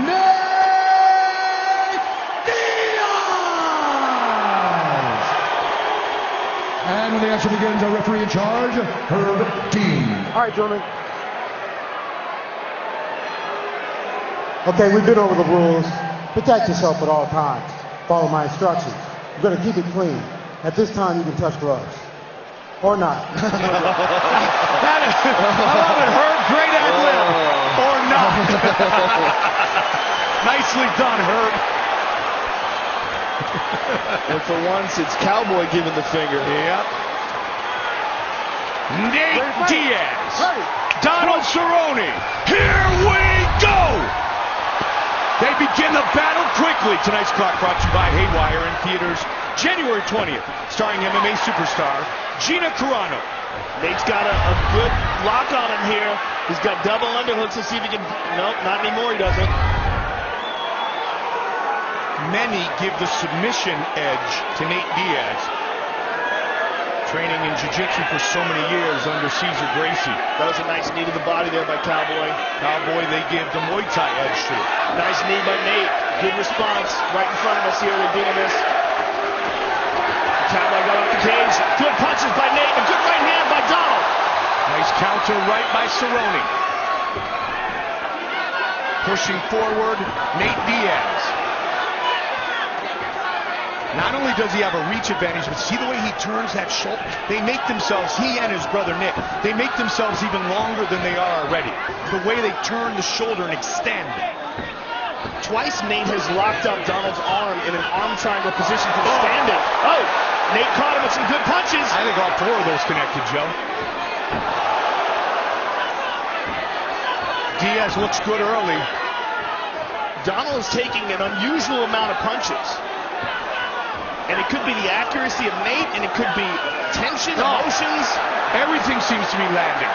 Nate Diaz! And when the action begins, our referee in charge, Herb Dean. All right, gentlemen. Okay, we've been over the rules. Protect yourself at all times. Follow my instructions. We're going to keep it clean. At this time, you can touch gloves. Or not. I love it, Herb. Great ad-lib. Or not. Nicely done, Herb. And for once, it's Cowboy giving the finger. Yep. Nate Diaz. Donald Cerrone. Here we go. They begin the battle quickly. Tonight's clock brought to you by Haywire in theaters January 20th, starring MMA superstar Gina Carano. Nate's got a good lock on him here. He's got double underhooks. Let's see if he can... Nope, not anymore. He doesn't. Many give the submission edge to Nate Diaz. Training in jiu-jitsu for so many years under Cesar Gracie. That was a nice knee to the body there by Cowboy. Cowboy, they give the Muay Thai edge to it. Nice knee by Nate. Good response right in front of us here. They're doing this. Cowboy got off the cage. Good punches by Nate. A good right hand by Donald. Nice counter right by Cerrone. Pushing forward, Nate Diaz. Not only does he have a reach advantage, but see the way he turns that shoulder? They make themselves, he and his brother Nick, they make themselves even longer than they are already. The way they turn the shoulder and extend. Twice Nate has locked up Donald's arm in an arm triangle position from standing. Oh, Nate caught him with some good punches. I think all four of those connected, Joe. Diaz looks good early. Donald is taking an unusual amount of punches. And it could be the accuracy of Nate, and it could be tension, emotions. Everything seems to be landing.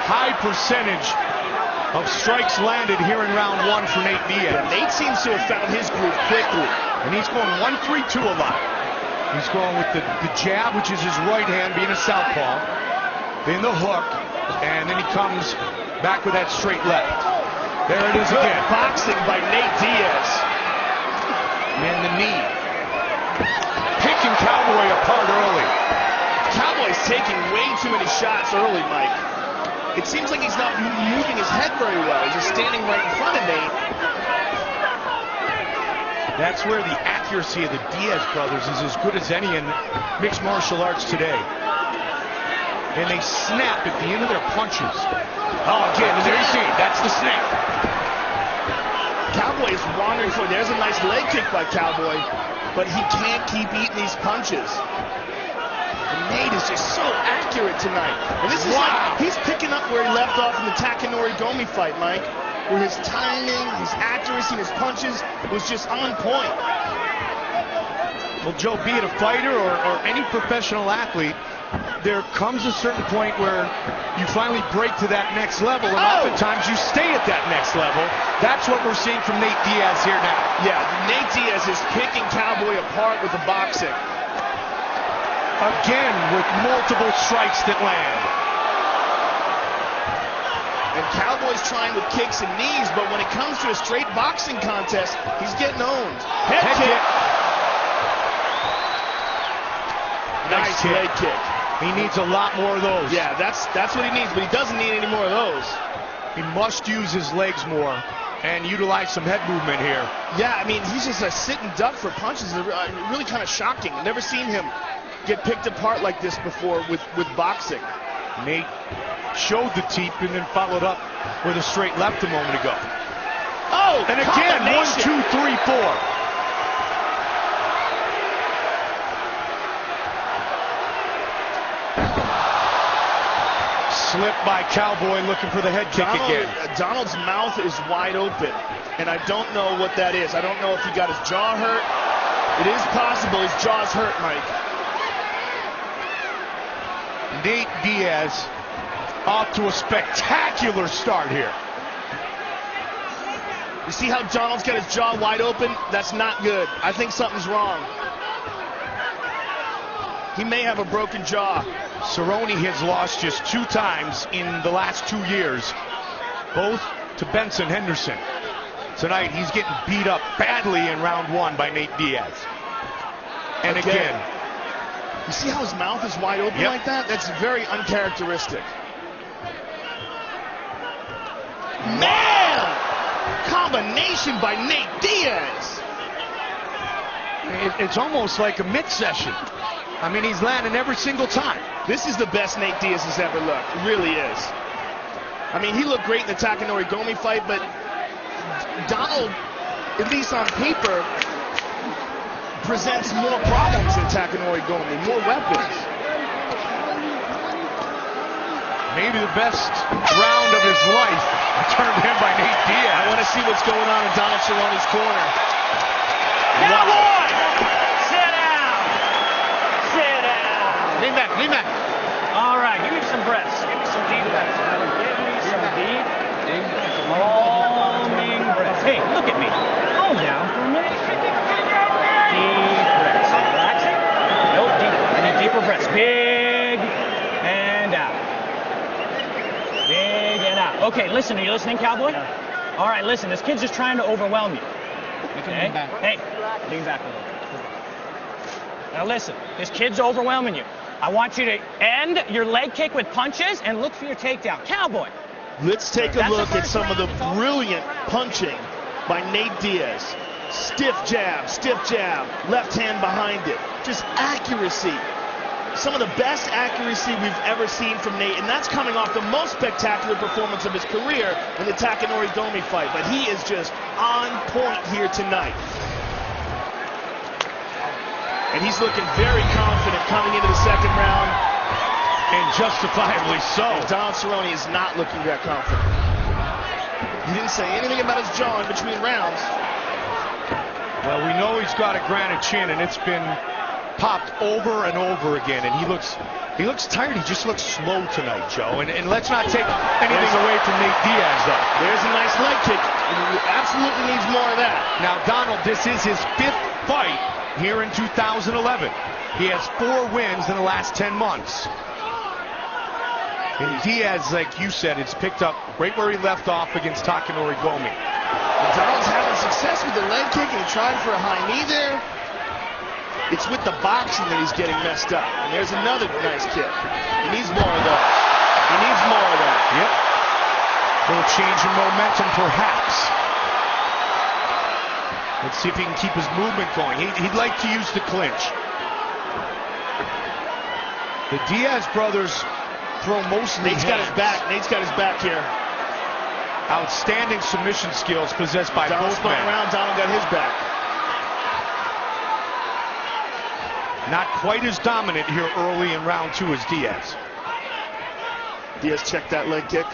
High percentage of strikes landed here in round one for Nate Diaz. Yeah, Nate seems to have found his groove quickly. And he's going 1-3-2 a lot. He's going with the jab, which is his right hand, being a southpaw. Then the hook, and then he comes back with that straight left. There it is again. Boxing by Nate Diaz. And the knee. Picking Cowboy apart early. Cowboy's taking way too many shots early, Mike. It seems like he's not moving his head very well. He's just standing right in front of Nate. That's where the accuracy of the Diaz brothers is as good as any in mixed martial arts today. And they snap at the end of their punches. Oh, again, and there you see it. That's the snap. Cowboy is wandering forward. There's a nice leg kick by Cowboy, but he can't keep eating these punches. And Nate is just so accurate tonight. And this is like he's picking up where he left off in the Takanori Gomi fight, Mike, where his timing, his accuracy, his punches was just on point. Well, Joe, be it a fighter or any professional athlete, there comes a certain point where you finally break to that next level, and oftentimes you stay at that next level. That's what we're seeing from Nate Diaz here now. Yeah, Nate Diaz is picking Cowboy apart with the boxing. Again, with multiple strikes that land. And Cowboy's trying with kicks and knees, but when it comes to a straight boxing contest, he's getting owned. Head kick. Nice leg kick. He needs a lot more of those. Yeah, that's what he needs, but he doesn't need any more of those. He must use his legs more and utilize some head movement here. Yeah, I mean, he's just a sit and duck for punches. It's really kind of shocking. I've never seen him get picked apart like this before with boxing. Nate showed the teep and then followed up with a straight left a moment ago. Oh, and again, 1, 2, 3, 4. Slip by Cowboy, looking for the head kick again. Donald's mouth is wide open, and I don't know what that is. I don't know if he got his jaw hurt. It is possible his jaw's hurt, Mike. Nate Diaz off to a spectacular start here. You see how Donald's got his jaw wide open? That's not good. I think something's wrong. He may have a broken jaw. Cerrone has lost just 2 times in the last 2 years, both to Benson Henderson. tonight he's getting beat up badly in round 1 by Nate Diaz. And again. You see how his mouth is wide open like that? That's very uncharacteristic. Man! Combination by Nate Diaz. It's almost like a mid-session. I mean, he's landing every single time. This is the best Nate Diaz has ever looked. It really is. I mean, he looked great in the Takanori Gomi fight, but Donald, at least on paper, presents more problems than Takanori Gomi, more weapons. Maybe the best round of his life turned in by Nate Diaz. I want to see what's going on in Donald Cerrone's corner. Cowboy! Sit down! Sit down! Lean back, lean back. All right, give me some breaths. Give me some deep breaths. Give me some deep, calming breaths. Hey, look at me. Calm down for a minute. Deep breaths. Relaxing? Nope, deep. I need deeper breaths. Big and out. Big and out. Okay, listen. Are you listening, Cowboy? All right, listen. This kid's just trying to overwhelm you. Okay? Hey, lean back a little. Now listen, this kid's overwhelming you. I want you to end your leg kick with punches and look for your takedown. Cowboy. Let's take a look at some of the brilliant punching by Nate Diaz. Stiff jab, left hand behind it. Just accuracy. Some of the best accuracy we've ever seen from Nate, and that's coming off the most spectacular performance of his career in the Takanori Gomi fight. But he is just on point here tonight. And he's looking very confident coming into the second round. And justifiably so. And Donald Cerrone is not looking that confident. He didn't say anything about his jaw in between rounds. Well, we know he's got a granite chin, and it's been popped over and over again, and he looks tired. He just looks slow tonight, Joe. And let's not take anything away from Nate Diaz, though. There's a nice leg kick. He absolutely needs more of that. Now, Donald, this is his 5th fight here in 2011. He has 4 wins in the last 10 months. And Diaz, like you said, it's picked up right where he left off against Takanori Gomi. Donald's having success with the leg kick, and he tried for a high knee there. It's with the boxing that he's getting messed up. And there's another nice kick. He needs more of those. He needs more of that. Yep. A little change in momentum, perhaps. Let's see if he can keep his movement going. He'd like to use the clinch. The Diaz brothers throw mostly Nate's got his back. Nate's got his back here. Outstanding submission skills possessed by both men. Around, Donald got his back. Not quite as dominant here early in round 2 as Diaz. Diaz checked that leg kick.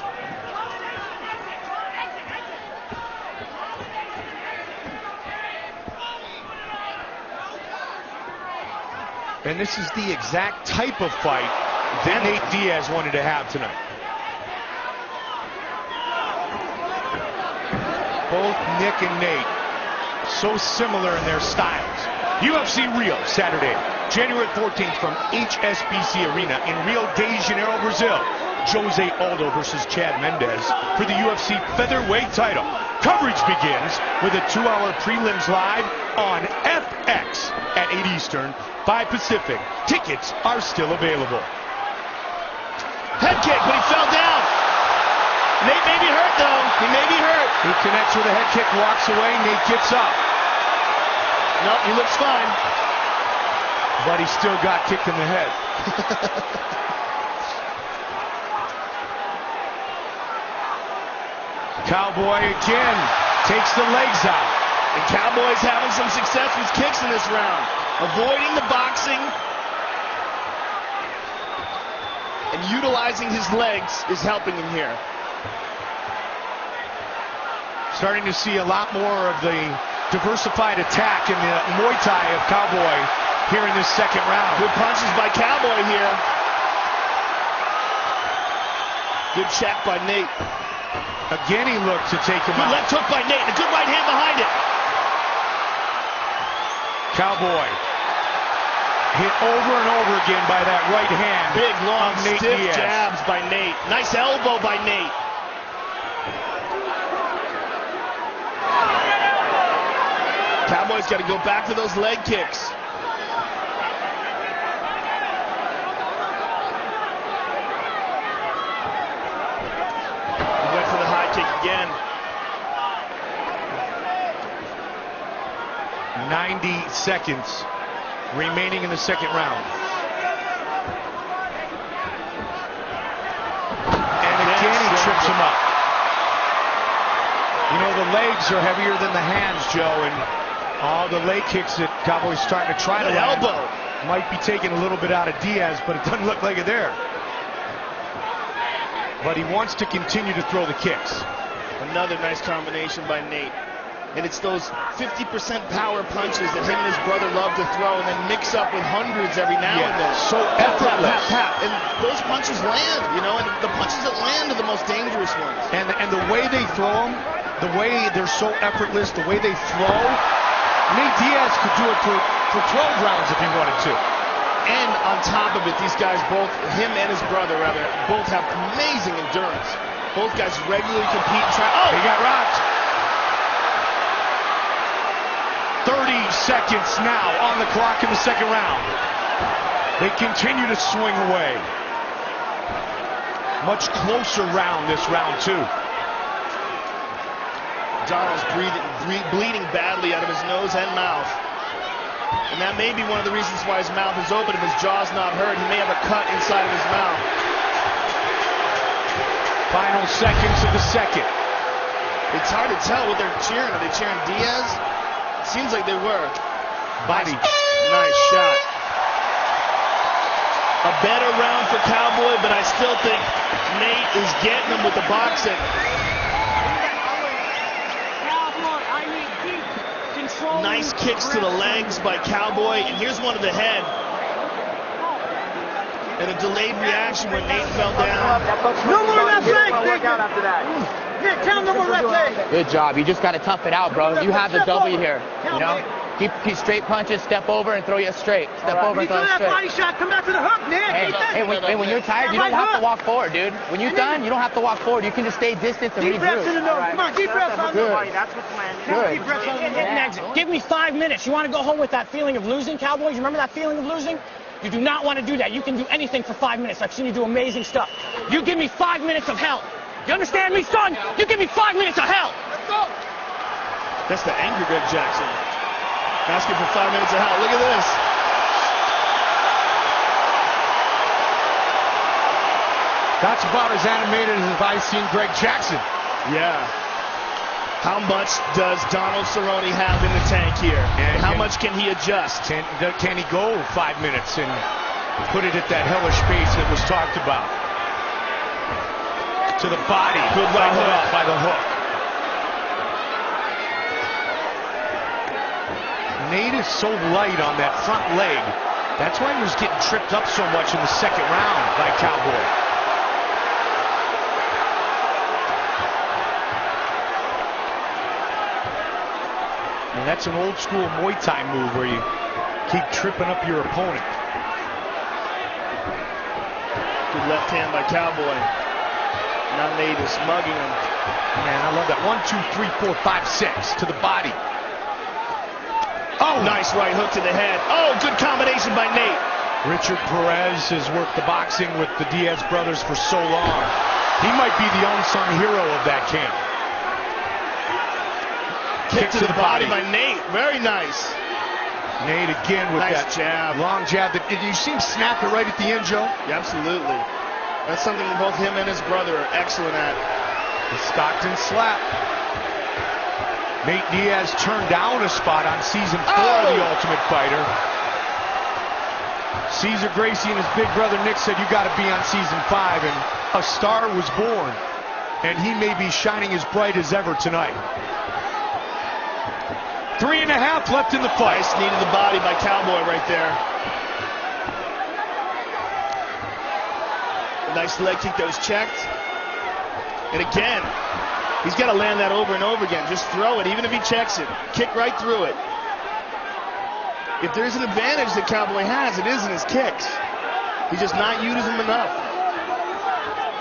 And this is the exact type of fight that Nate Diaz wanted to have tonight. Both Nick and Nate, so similar in their styles. UFC Rio, Saturday, January 14th from HSBC Arena in Rio de Janeiro, Brazil. Jose Aldo versus Chad Mendes for the UFC featherweight title. Coverage begins with a 2-hour prelims live on FX at 8 Eastern, 5 Pacific. Tickets are still available. Head kick, but he fell down. Nate may be hurt, though. He may be hurt. He connects with a head kick, walks away. Nate gets up. No, he looks fine. But he still got kicked in the head. Cowboy again takes the legs out. And Cowboy's having some success with kicks in this round. Avoiding the boxing and utilizing his legs is helping him here. Starting to see a lot more of the diversified attack in the Muay Thai of Cowboy here in this second round. Good punches by Cowboy here. Good check by Nate. Again, he looked to take him out. Good left hook by Nate. A good right hand behind it. Cowboy hit over and over again by that right hand. Big, long, Nate stiff Diaz. jabs by Nate. Nice elbow by Nate. Cowboys got to go back to those leg kicks. He went for the high kick again. 90 seconds remaining in the second round. And again he trips him up. You know, the legs are heavier than the hands, Joe, and all the leg kicks that Cowboys starting to try to land elbow might be taking a little bit out of Diaz, but it doesn't look like it there. But he wants to continue to throw the kicks. Another nice combination by Nate. And it's those 50% power punches that him and his brother love to throw and then mix up with hundreds every now and then. So effortless. And those punches land, you know, and the punches that land are the most dangerous ones. And the way they throw them, the way they're so effortless, the way they throw, Nate Diaz could do it for 12 rounds if he wanted to. And on top of it, these guys both, him and his brother rather, both have amazing endurance. Both guys regularly compete and try. Oh, he got rocked. 30 seconds now on the clock in the second round. They continue to swing away. Much closer round this round, too. Donald's bleeding badly out of his nose and mouth. And that may be one of the reasons why his mouth is open. If his jaw's not hurt, he may have a cut inside of his mouth. Final seconds of the second. It's hard to tell what they're cheering. Are they cheering Diaz? Seems like they were. Body. Nice shot. A better round for Cowboy, but I still think Nate is getting him with the boxing. Nice kicks to the legs by Cowboy, and here's one to the head. And a delayed reaction when Nate fell down. No more left leg, after that. Here, count no more left leg. Good job. You just got to tough it out, bro. You have the W here. You know? Keep straight punches, step over and throw you straight. Step over and throw you straight. Body shot, come back to the hook, Nick. Hey, when you're tired, you don't have to walk forward, dude. When you're done, you don't have to walk forward. You can just stay distant and regroup. Deep breaths in the nose. Come on, deep breaths on the body. That's what's good. Deep breaths on the nose. Give me 5 minutes. You want to go home with that feeling of losing, Cowboys? You remember that feeling of losing? You do not want to do that. You can do anything for 5 minutes. I've seen you do amazing stuff. You give me 5 minutes of hell. You understand me, son? You give me 5 minutes of hell. Let's go. That's the angry Greg Jackson. Asking for 5 minutes of hell. Look at this. That's about as animated as I've seen Greg Jackson. Yeah. How much does Donald Cerrone have in the tank here? And how much can he adjust? Can he go 5 minutes and put it at that hellish pace that was talked about? To the body. Good right hook. By the hook. Nate is so light on that front leg. That's why he was getting tripped up so much in the second round by Cowboy. And that's an old school Muay Thai move where you keep tripping up your opponent. Good left hand by Cowboy. Now Nate is mugging him. Man, I love that. 1, 2, 3, 4, 5, 6 to the body. Oh, nice right hook to the head. Oh, good combination by Nate. Richard Perez has worked the boxing with the Diaz brothers for so long. He might be the unsung hero of that camp. Kick to the body by Nate. Very nice. Nate again with nice that jab. Long jab. Did you see him snap it right at the end, Joe? Yeah, absolutely. That's something both him and his brother are excellent at. The Stockton slap. Nate Diaz turned down a spot on season 4 of The Ultimate Fighter. Cesar Gracie and his big brother Nick said, you got to be on season 5, and a star was born, and he may be shining as bright as ever tonight. 3.5 left in the fight. Nice knee to the body by Cowboy right there. A nice leg kick that was checked. And again, he's got to land that over and over again. Just throw it, even if he checks it. Kick right through it. If there's an advantage that Cowboy has, it is in his kicks. He's just not using them enough.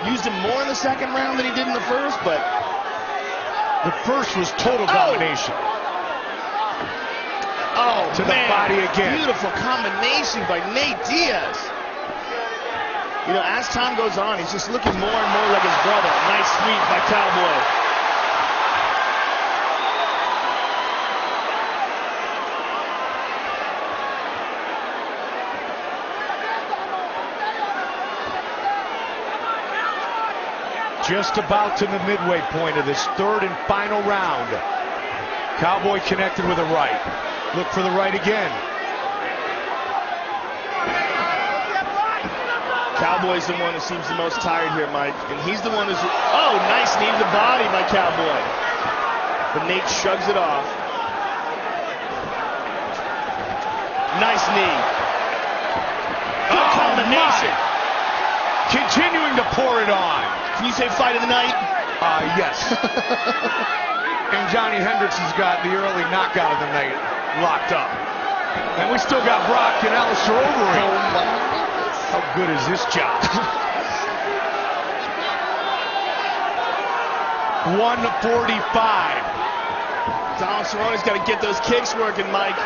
Used him more in the second round than he did in the first, but the first was total domination. Oh, to the body again. Beautiful combination by Nate Diaz. You know, as time goes on, he's just looking more and more like his brother. Nice sweep by Cowboy. Just about to the midway point of this third and final round. Cowboy connected with a right. Look for the right again. Cowboy's the one who seems the most tired here, Mike. And he's the one who's... Oh, nice knee to the body by Cowboy. But Nate shrugs it off. Nice knee. Good combination. Continuing to pour it on. Can you say fight of the night? Yes. And Johnny Hendrickson's got the early knockout of the night locked up. And we still got Brock and Alistair Overeem. How good is this job? 145. Donald Cerrone's got to get those kicks working, Mike.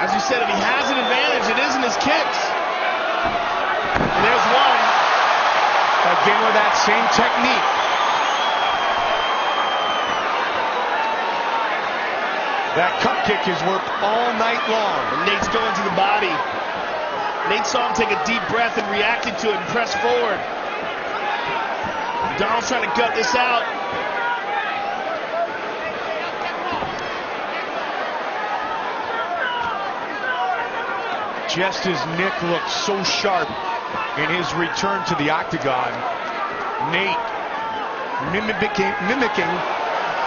As you said, if he has an advantage, it isn't his kicks. And there's one. Again with that same technique. That cup kick has worked all night long. And Nate's going to the body. Nate saw him take a deep breath and reacted to it and press forward. Donald's trying to gut this out. Just as Nick looked so sharp in his return to the octagon, Nate mimicking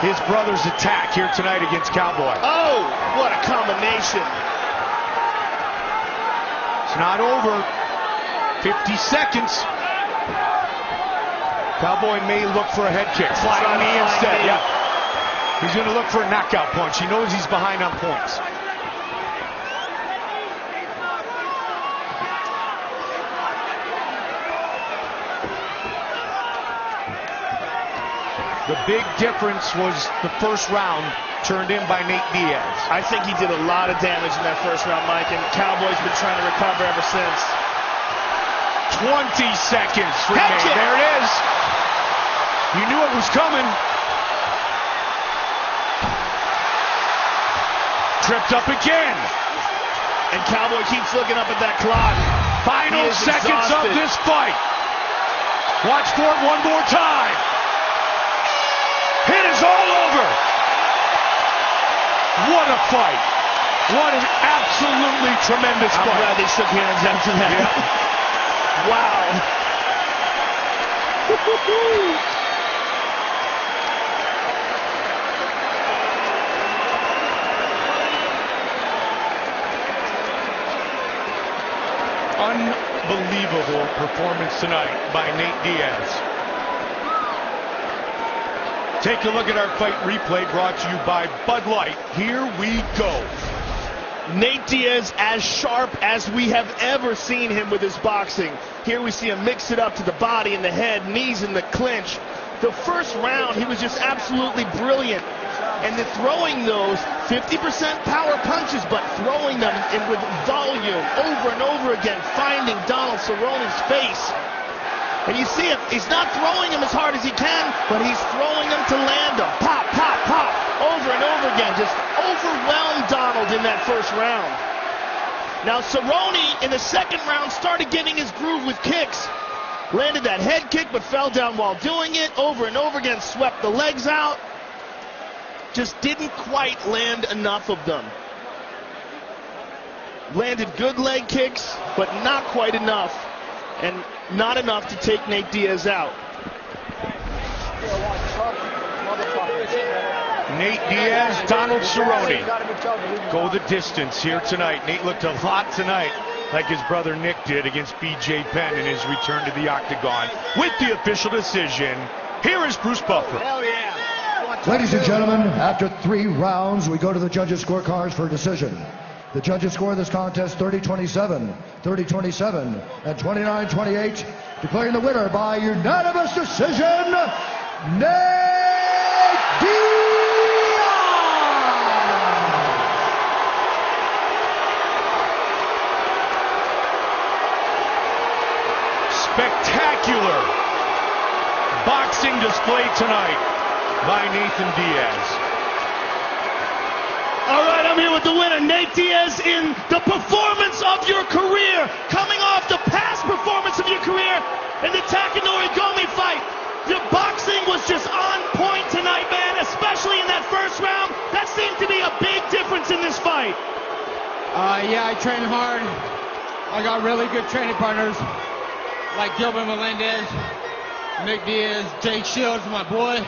his brother's attack here tonight against Cowboy. Oh, what a combination. It's not over. 50 seconds. Cowboy may look for a head kick. Flying knee instead. Yeah. He's going to look for a knockout punch. He knows he's behind on points. The big difference was the first round turned in by Nate Diaz. I think he did a lot of damage in that first round, Mike, and Cowboy's been trying to recover ever since. 20 seconds remain. There it is. You knew it was coming. Tripped up again. And Cowboy keeps looking up at that clock. Final seconds of this fight. Watch for it one more time. It is all over. What a fight. What an absolutely tremendous fight. I'm glad they shook hands after that. Yeah. Wow. Unbelievable performance tonight by Nate Diaz. Take a look at our fight replay brought to you by Bud Light. Here we go. Nate Diaz as sharp as we have ever seen him with his boxing. Here we see him mix it up to the body and the head, knees in the clinch. The first round, he was just absolutely brilliant. And then throwing those 50% power punches, but throwing them in with volume over and over again, finding Donald Cerrone's face. And you see him, he's not throwing them as hard as he can, but he's throwing them to land them. Pop, pop, pop, over and over again. Just overwhelmed Donald in that first round. Now Cerrone in the second round started getting his groove with kicks. Landed that head kick, but fell down while doing it. Over and over again, swept the legs out. Just didn't quite land enough of them. Landed good leg kicks, but not quite enough. And not enough to take Nate Diaz out. Nate Diaz, Donald Cerrone go the distance here tonight. Nate looked a lot tonight like his brother Nick did against B.J. Penn in his return to the octagon. With the official decision, here is Bruce Buffer. Ladies and gentlemen, after 3 rounds, we go to the judges' scorecards for a decision. The judges score this contest 30-27, 30-27, and 29-28, declaring the winner by unanimous decision, Nate Diaz! tonight by Nathan Diaz. All right, I'm here with the winner, Nate Diaz, in the performance of your career, coming off the past performance of your career in the Takanori Gomi fight. Your boxing was just on point tonight, man, especially in that first round. That seemed to be a big difference in this fight. Yeah, I train hard. I got really good training partners like Gilbert Melendez, Nick Diaz, Jake Shields, my boy,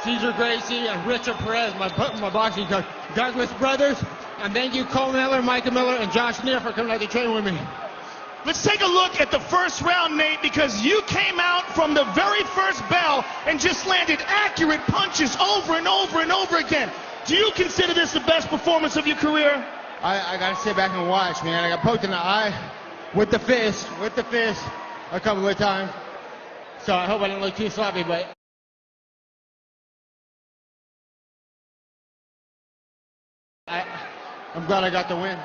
Cesar Gracie, and Richard Perez, my boxing coach. Douglas Brothers, and thank you Cole Miller, Micah Miller, and Josh Neer for coming out to train with me. Let's take a look at the first round, Nate, because you came out from the very first bell and just landed accurate punches over and over and over again. Do you consider this the best performance of your career? I gotta sit back and watch, man. I got poked in the eye with the fist a couple of times. So I hope I didn't look too sloppy, but I'm glad I got the win.